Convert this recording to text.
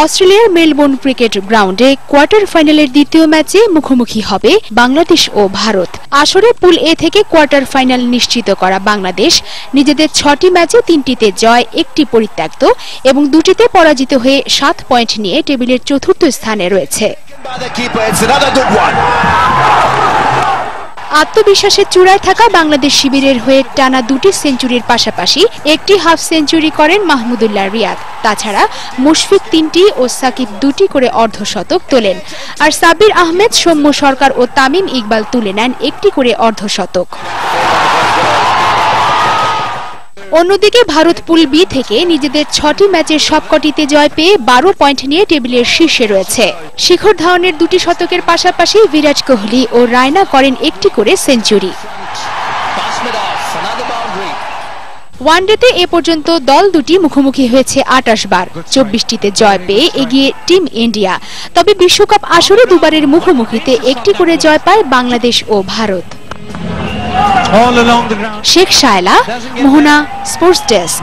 অস্ট্রেলিয়ার Melbourne cricket গ্রাউন্ডে quarter ফাইনালের দ্বিতীয় ম্যাচে মুখোমুখি হবে বাংলাদেশ ও ভারত। আসরে পুল এ থেকে কোয়ার্টার ফাইনাল নিশ্চিত করা বাংলাদেশ নিজেদের 6টি ম্যাচে 3টিতে জয়, 1টি পরিত্যক্ত এবং 2টিতে পরাজিত হয়ে 7 পয়েন্ট নিয়ে টেবিলের চতুর্থ স্থানে রয়েছে। আত্মবিশ্বাসের চূড়ায় থাকা বাংলাদেশ শিবিরের হয়ে টানা 2টি সেঞ্চুরির পাশাপাশি একটি হাফ সেঞ্চুরি করেন মাহমুদুল্লাহ রিয়াদ। তাছাড়া মুশফিক 3টি ও সাকিব 2টি করে অর্ধশতক তোলেন, আর সাব্বির আহমেদ, সৌম্য সরকার ও তামিম ইকবাল তুলে নেন 1টি করে অর্ধশতক। অন্যদিকে ভারত পুল বি থেকে নিজেদের 6টি ম্যাচের সবকটিতে জয় পেয়ে 12 পয়েন্ট নিয়ে টেবিলের শীর্ষে রয়েছে। শিখর ধাওয়ানের 2টি শতকের পাশাপাশি বিরাট কোহলি ও রায়না করেন 1টি করে সেঞ্চুরি। ওয়ানডেতে এ পর্যন্ত দল দুটি মুখোমুখি হয়েছে 28 বার, 24টিতে জয় পেয়ে এগিয়ে টিম ইন্ডিয়া। তবে বিশ্বকাপ আসরে দুবারের মুখোমুখিতে 1টি করে জয় পায় বাংলাদেশ ও ভারত। শেখ শায়লা, মোহনা, স্পোর্টস ডেস্ক।